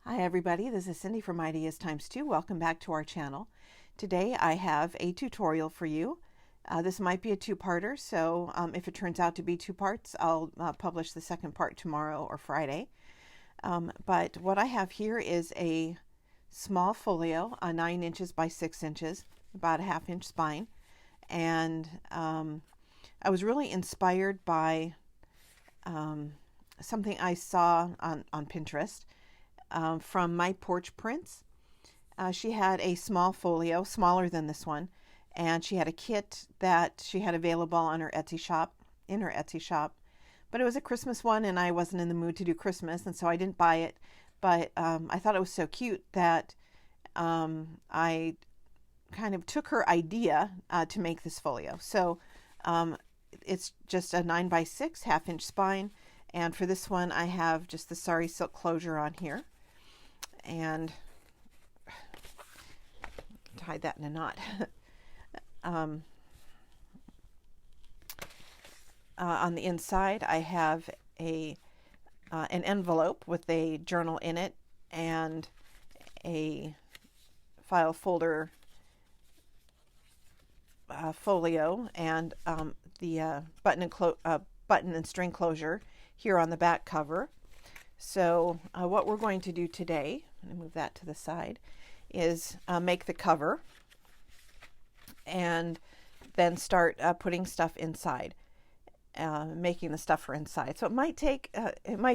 Hi everybody, this is Cindy from Ideas Times 2. Welcome back to our channel. Today I have a tutorial for you. This might be a two-parter, so if it turns out to be two parts, I'll publish the second part tomorrow or Friday. But what I have here is a small folio, 9 inches by 6 inches, about a ½ inch spine. And I was really inspired by something I saw on Pinterest. From My Porch Prints. She had a small folio, smaller than this one, and she had a kit that she had available on her Etsy shop, but it was a Christmas one and I wasn't in the mood to do Christmas, and so I didn't buy it, but I thought it was so cute that I kind of took her idea to make this folio. So it's just a 9 by 6 ½ inch spine, and for this one I have just the sari silk closure on here. And tie that in a knot. On the inside, I have an envelope with a journal in it and a file folder folio and the button and string closure here on the back cover. So what we're going to do today, I'm going to move that to the side, is make the cover and then start putting stuff inside, making the stuffer inside. So it might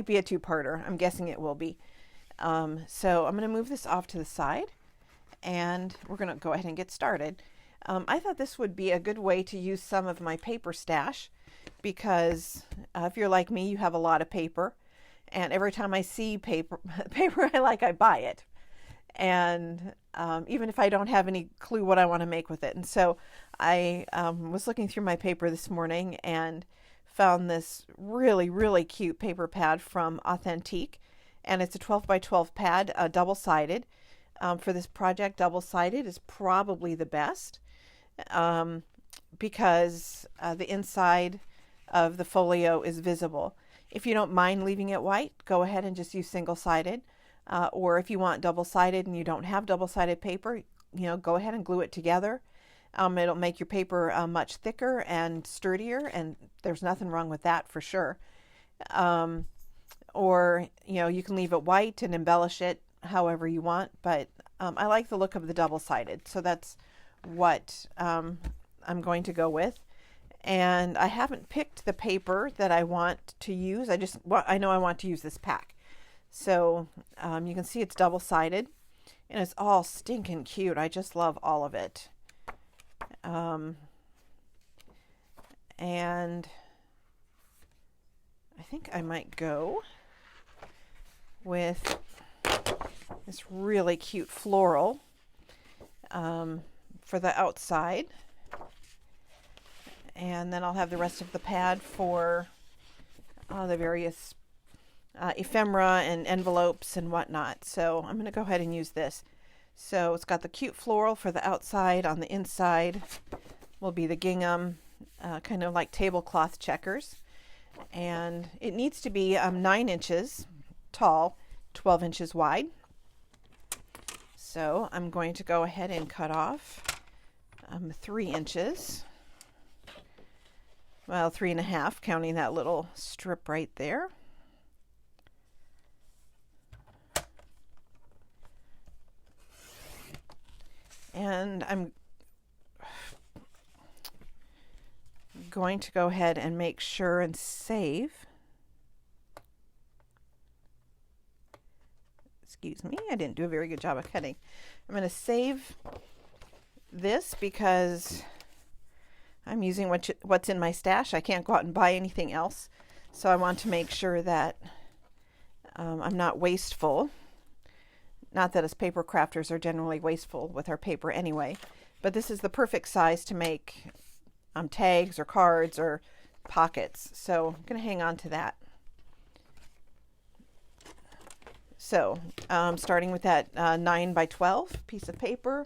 be a two-parter. I'm guessing it will be. So I'm going to move this off to the side and we're going to go ahead and get started. I thought this would be a good way to use some of my paper stash because if you're like me, you have a lot of paper. And every time I see paper I buy it. And even if I don't have any clue what I want to make with it. And so I was looking through my paper this morning and found this really, really cute paper pad from Authentique. And it's a 12 by 12 pad, double-sided. For this project, double-sided is probably the best because the inside of the folio is visible. If you don't mind leaving it white, go ahead and just use single-sided. Or if you want double-sided and you don't have double-sided paper, go ahead and glue it together. It'll make your paper much thicker and sturdier, and there's nothing wrong with that for sure. Or you can leave it white and embellish it however you want, but I like the look of the double-sided, so that's what I'm going to go with. And I haven't picked the paper that I want to use. I know I want to use this pack. So you can see it's double-sided and it's all stinking cute. I just love all of it. And I think I might go with this really cute floral for the outside. And then I'll have the rest of the pad for the various ephemera and envelopes and whatnot. So I'm going to go ahead and use this. So it's got the cute floral for the outside. On the inside will be the gingham, kind of like tablecloth checkers. And it needs to be 9 inches tall, 12 inches wide. So I'm going to go ahead and cut off 3 inches. Well, 3.5, counting that little strip right there. And I'm going to go ahead and make sure and save. Excuse me, I didn't do a very good job of cutting. I'm going to save this because I'm using what's in my stash. I can't go out and buy anything else. So I want to make sure that I'm not wasteful. Not that us paper crafters are generally wasteful with our paper anyway, but this is the perfect size to make tags or cards or pockets. So I'm going to hang on to that. So starting with that 9 by 12 piece of paper,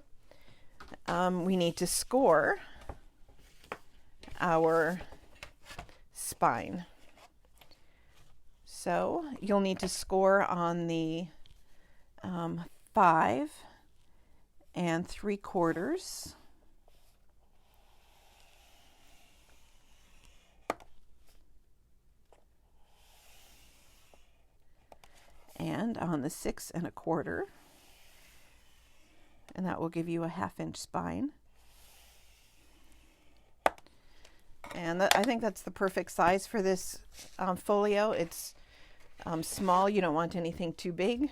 we need to score our spine. So you'll need to score on the 5 3/4. And on the 6 1/4, and that will give you a 1/2 inch spine. And I think that's the perfect size for this folio. It's small. You don't want anything too big.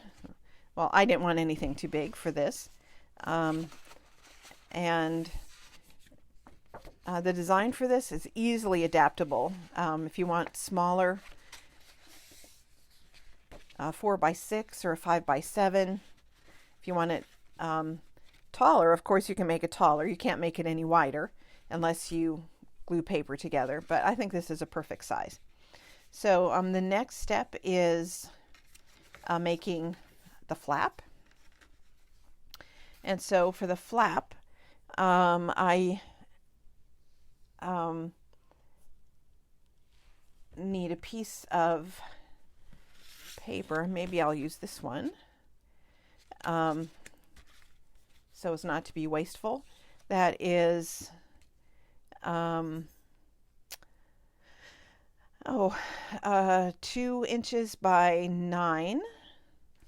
Well, I didn't want anything too big for this. And the design for this is easily adaptable. If you want smaller, 4x6 or a 5x7. If you want it taller, of course you can make it taller. You can't make it any wider unless you glue paper together, but I think this is a perfect size. So the next step is making the flap. And so for the flap, I need a piece of paper. Maybe I'll use this one, so as not to be wasteful. That is 2 inches by 9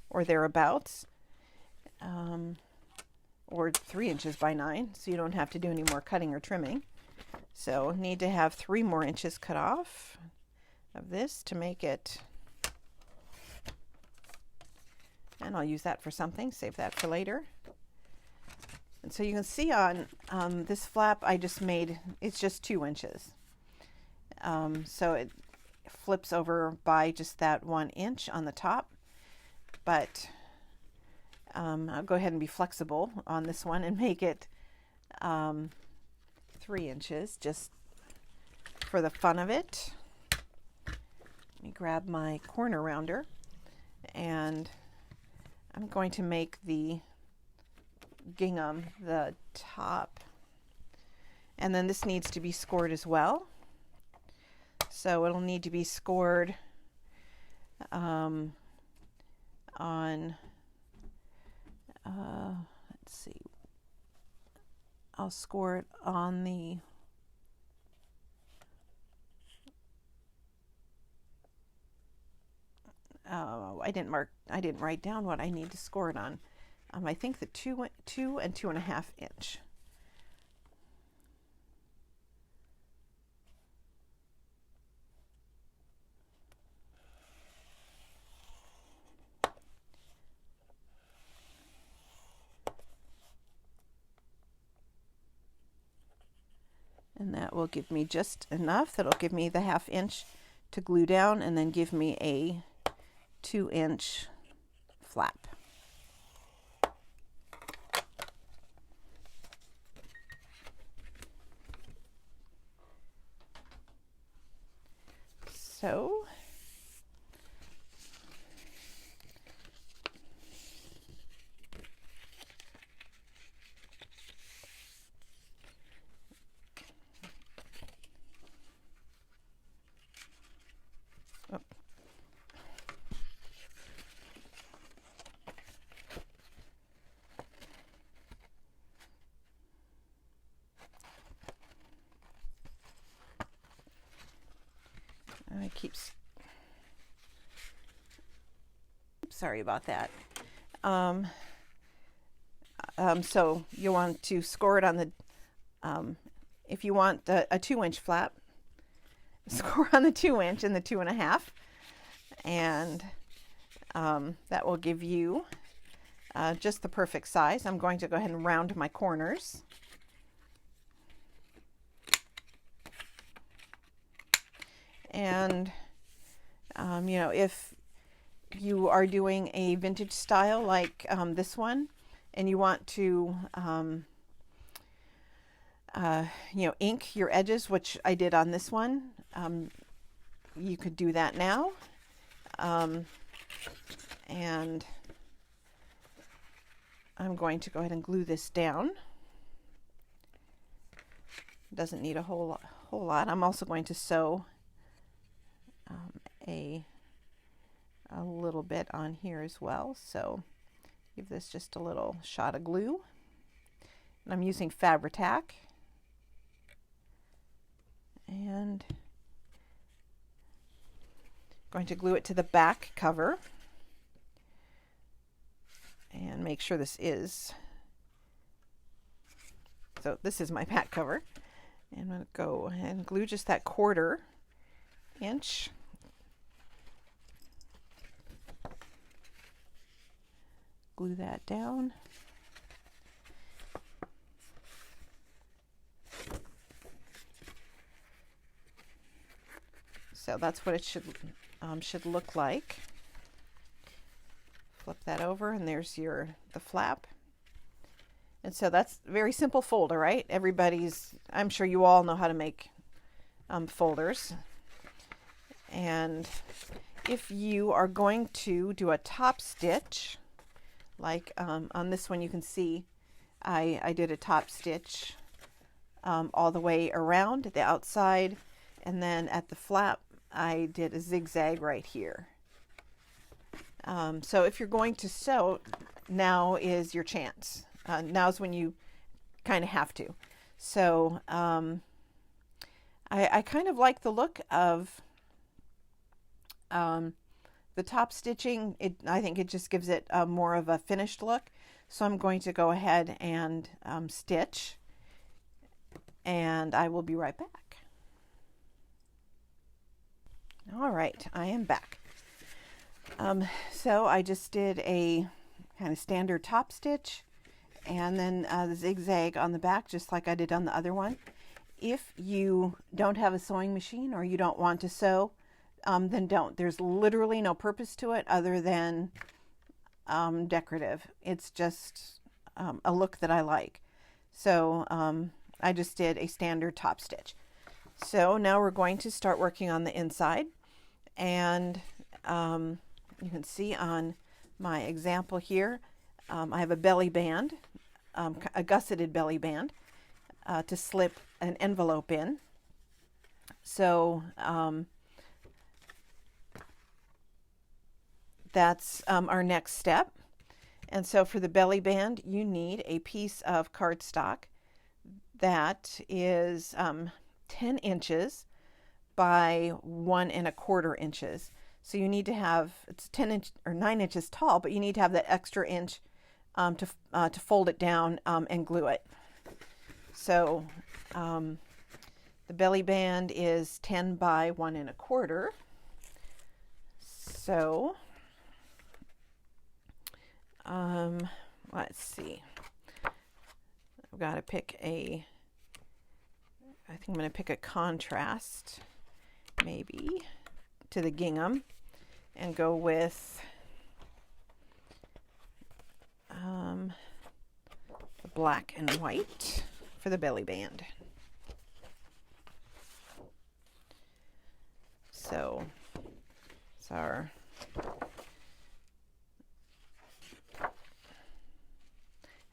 or thereabouts, or 3 inches by 9, so you don't have to do any more cutting or trimming. So need to have 3 more inches cut off of this to make it, and I'll use that for something, save that for later. And so you can see on this flap I just made, it's just 2 inches. So it flips over by just that 1 inch on the top, but I'll go ahead and be flexible on this one and make it 3 inches just for the fun of it. Let me grab my corner rounder, and I'm going to make the gingham the top, and then this needs to be scored as well. So it'll need to be scored on let's see, I'll score it on the I didn't write down what I need to score it on. I think the 2 and 2.5 inch. And that will give me just enough. That'll give me the 1/2 inch to glue down, and then give me a 2 inch flap. So I keep, sorry about that. So you want to score it on the, if you want a 2 inch flap, score on the 2 inch and the 2.5, and that will give you just the perfect size. I'm going to go ahead and round my corners. And, you know, if you are doing a vintage style like this one, and you want to, you know, ink your edges, which I did on this one, you could do that now. And I'm going to go ahead and glue this down. Doesn't need a whole lot. I'm also going to sew a little bit on here as well. So Give this just a little shot of glue. And I'm using Fabri-Tac. And going to glue it to the back cover. And make sure this is. So this is my back cover. And I'm going to go and glue just that 1/4 inch. Glue that down. So that's what it should look like. Flip that over, and there's the flap. And so that's a very simple folder, right? I'm sure you all know how to make folders. And if you are going to do a top stitch, like on this one you can see I did a top stitch all the way around the outside, and then at the flap I did a zigzag right here. So if you're going to sew, now is your chance. Now's when you kind of have to. So I kind of like the look of the top stitching. I think it just gives it more of a finished look. So I'm going to go ahead and stitch, and I will be right back. All right, I am back. So I just did a kind of standard top stitch, and then the zigzag on the back, just like I did on the other one. If you don't have a sewing machine or you don't want to sew, then don't. There's literally no purpose to it other than decorative. It's just a look that I like. So I just did a standard top stitch. So now we're going to start working on the inside, and you can see on my example here, I have a belly band, a gusseted belly band to slip an envelope in. So that's our next step. And so for the belly band, you need a piece of cardstock that is 10 inches by 1 1/4 inches. So you need to have, it's 10 inch or 9 inches tall, but you need to have that extra inch to fold it down and glue it. So the belly band is 10 by 1 1/4. So let's see. I've got to pick I think I'm going to pick a contrast, maybe, to the gingham, and go with the black and white for the belly band. So it's our I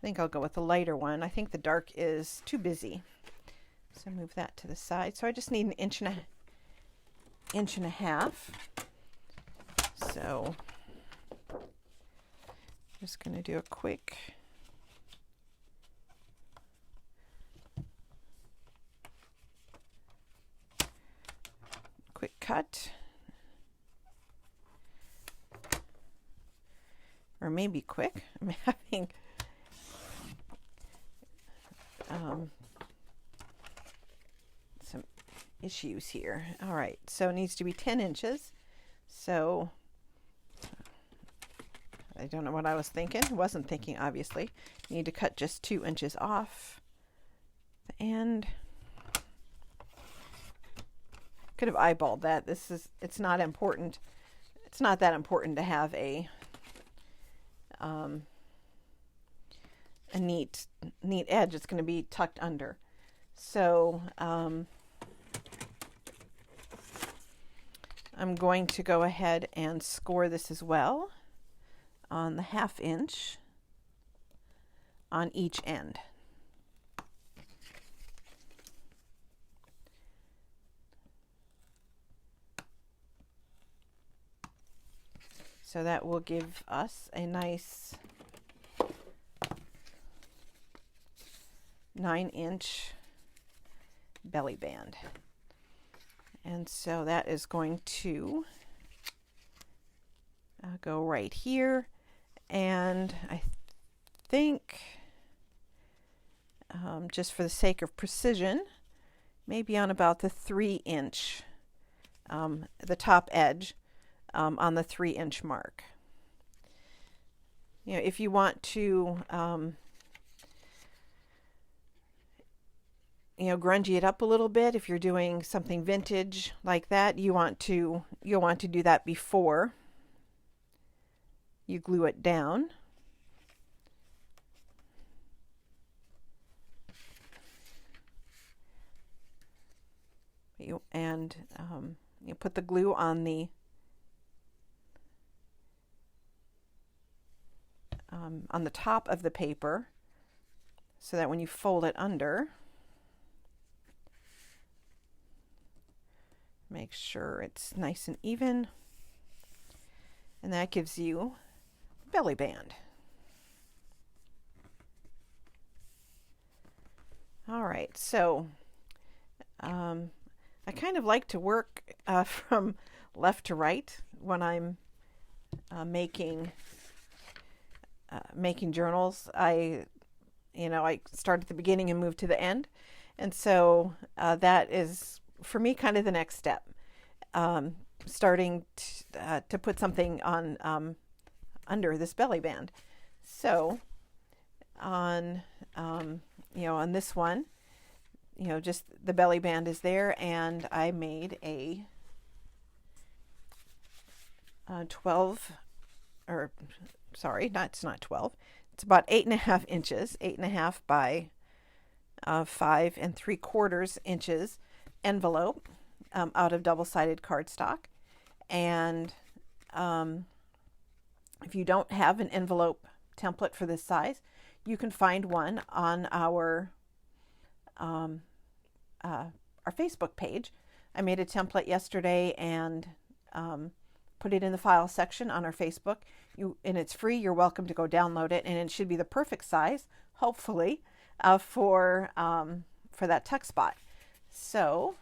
think I'll go with the lighter one. I think the dark is too busy. So move that to the side. So I just need an inch and a half. So I'm just going to do a quick cut, or maybe quick. I'm having some issues here. All right, so it needs to be 10 inches. So I don't know what I was thinking. I wasn't thinking, obviously. You need to cut just 2 inches off the end. Could have eyeballed that. It's not important. It's not that important to have a neat edge. It's going to be tucked under. So I'm going to go ahead and score this as well on the 1/2 inch on each end. So that will give us a nice 9-inch belly band. And so that is going to go right here, and I think just for the sake of precision, maybe on about the 3-inch, the top edge, on the 3-inch mark. You know, if you want to you know, grungy it up a little bit, if you're doing something vintage like that, you'll want to do that before you glue it down. You put the glue on the top of the paper, so that when you fold it under, make sure it's nice and even, and that gives you belly band. All right, so I kind of like to work from left to right when I'm making journals. I start at the beginning and move to the end, and so that is for me kind of the next step. Starting to put something on under this belly band. So on on this one, just the belly band is there, and I made a 12, or sorry, it's not 12. It's about 8.5 inches, 8.5 by 5 3/4 inches envelope out of double-sided cardstock. And if you don't have an envelope template for this size, you can find one on our Facebook page. I made a template yesterday and put it in the file section on our Facebook. And it's free. You're welcome to go download it, and it should be the perfect size, hopefully, for that tuck spot. So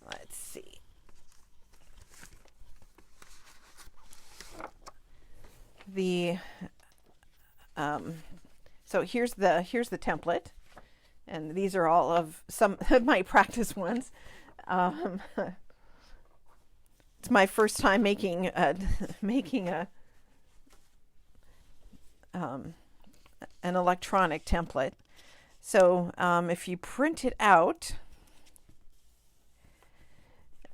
let's see. So here's the template, and these are all of some of my practice ones. It's my first time making an electronic template. So if you print it out,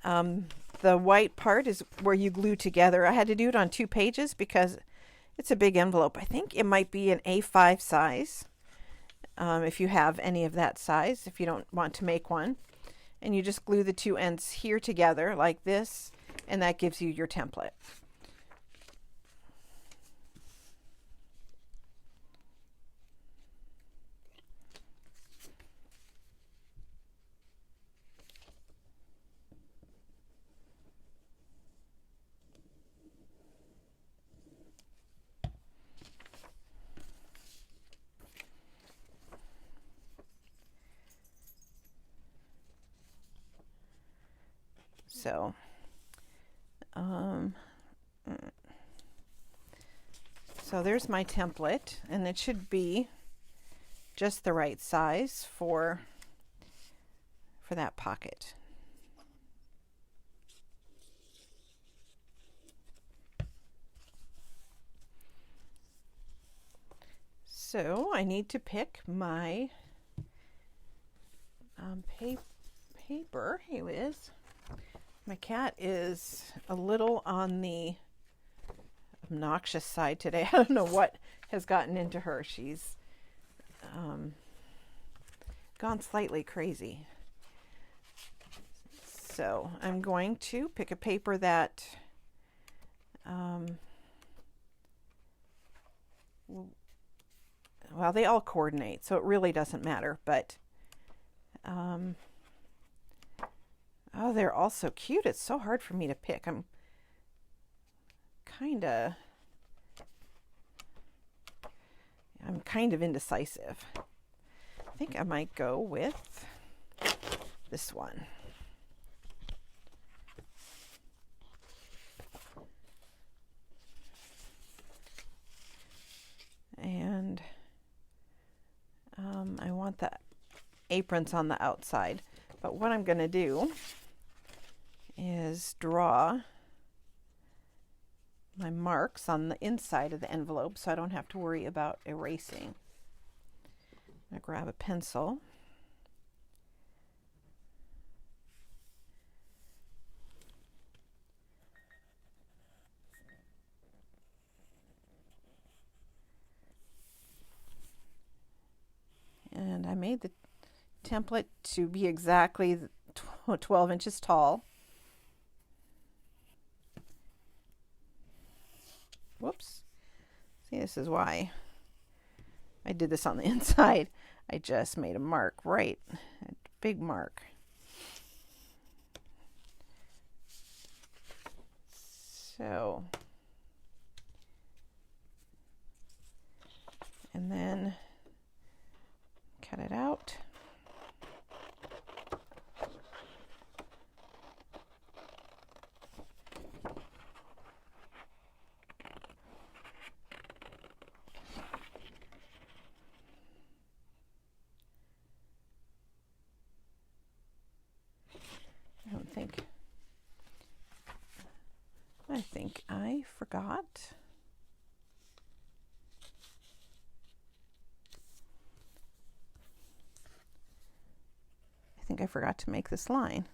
the white part is where you glue together. I had to do it on 2 pages because it's a big envelope. I think it might be an A5 size, if you have any of that size, if you don't want to make one. And you just glue the 2 ends here together like this, and that gives you your template. So there's my template, and it should be just the right size for that pocket. So I need to pick my paper. Here it is. My cat is a little on the obnoxious side today. I don't know what has gotten into her. She's gone slightly crazy. So I'm going to pick a paper that well, they all coordinate, so it really doesn't matter, but oh, they're all so cute. It's so hard for me to pick. I'm kind of, I'm kind of indecisive. I think I might go with this one. And I want the aprons on the outside. But what I'm going to do is draw my marks on the inside of the envelope so I don't have to worry about erasing. I'm going to grab a pencil. And I made the template to be exactly 12 inches tall. Whoops. See, this is why I did this on the inside. I just made a mark, right? A big mark. So, and then cut it out. I think I forgot. I think I forgot to make this line.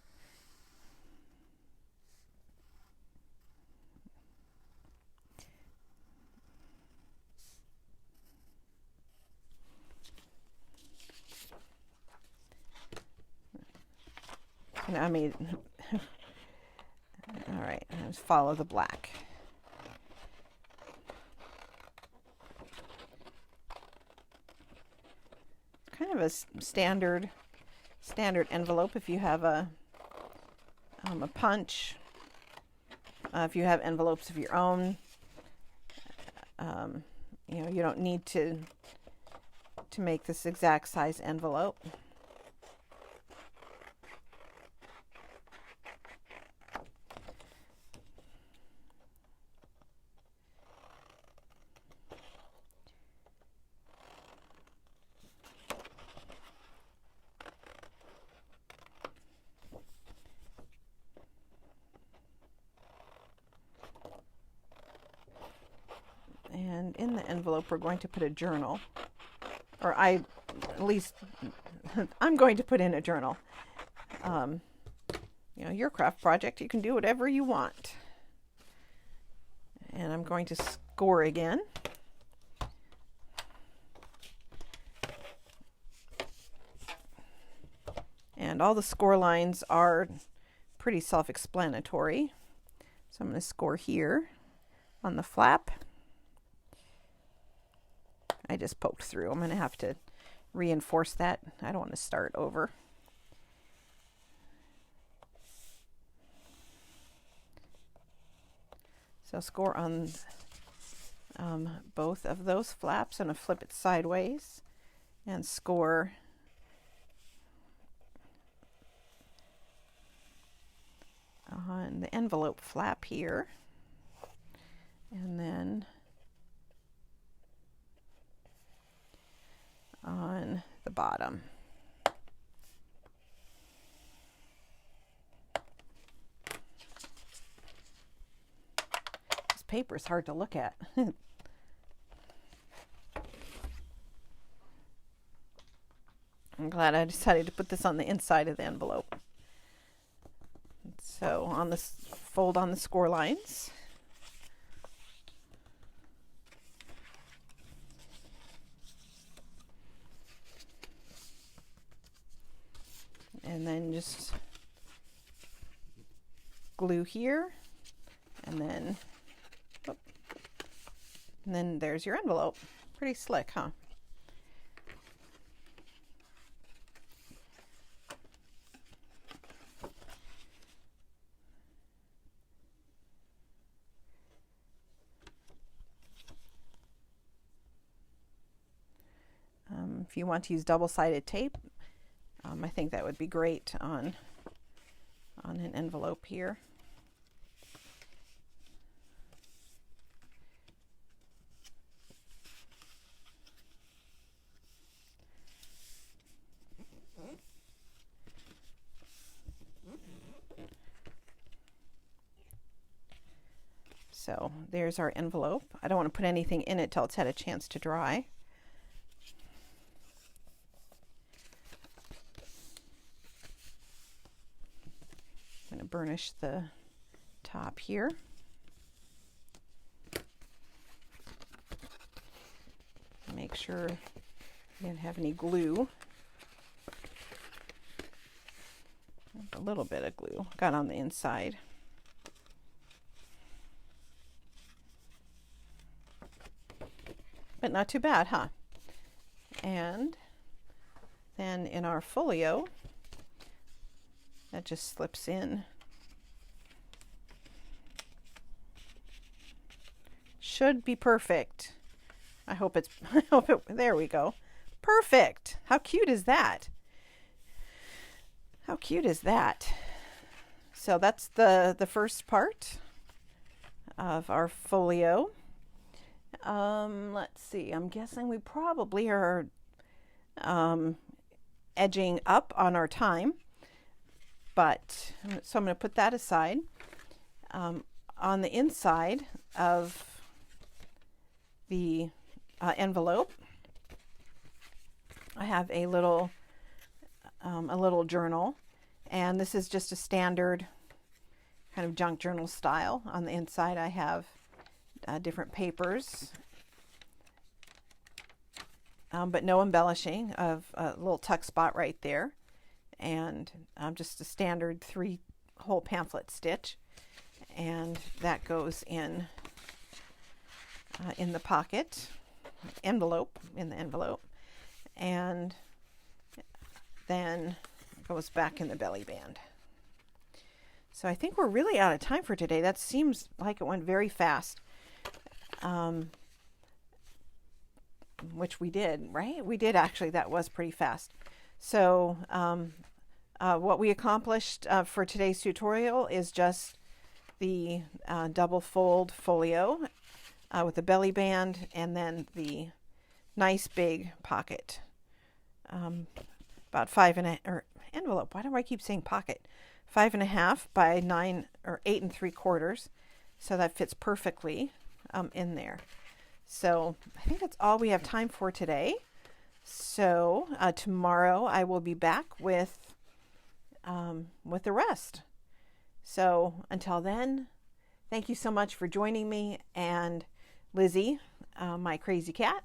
And I made, all right, let's follow the black. Kind of a standard envelope if you have a punch. If you have envelopes of your own, you know, you don't need to make this exact size envelope. And in the envelope, we're going to put a journal, or I'm going to put in a journal. You know, your craft project, you can do whatever you want. And I'm going to score again. And all the score lines are pretty self-explanatory. So I'm going to score here on the flap. I just poked through. I'm going to have to reinforce that. I don't want to start over. So score on both of those flaps. I'm going to flip it sideways and score on the envelope flap here. And then on the bottom. This paper is hard to look at. I'm glad I decided to put this on the inside of the envelope. So on this, fold on the score lines. And then just glue here, and then there's your envelope. Pretty slick, huh? If you want to use double-sided tape, I think that would be great on an envelope here. So there's our envelope. I don't want to put anything in it till it's had a chance to dry. I'm going to burnish the top here. Make sure you didn't have any glue. A little bit of glue got on the inside. But not too bad, huh? And then in our folio, that just slips in. Should be perfect. I hope it, there we go. Perfect. How cute is that? How cute is that? So that's the first part of our folio. Let's see, I'm guessing we probably are edging up on our time, but so I'm going to put that aside. On the inside of the envelope, I have a little journal, and this is just a standard kind of junk journal style. On the inside I have different papers, but no embellishing, of a little tuck spot right there, and just a standard 3-hole pamphlet stitch, and that goes in the pocket envelope, in the envelope, and then goes back in the belly band. So I think we're really out of time for today. That seems like it went very fast. Which we did, right? We did actually. That was pretty fast. So what we accomplished for today's tutorial is just the double fold folio with the belly band, and then the nice big pocket, about 5.5 envelope. Why do I keep saying pocket? 5.5 by 9 or 8 3/4. So that fits perfectly in there. So I think that's all we have time for today. So tomorrow I will be back with the rest. So until then, thank you so much for joining me and Lizzie, my crazy cat,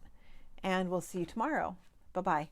and we'll see you tomorrow. Bye-bye.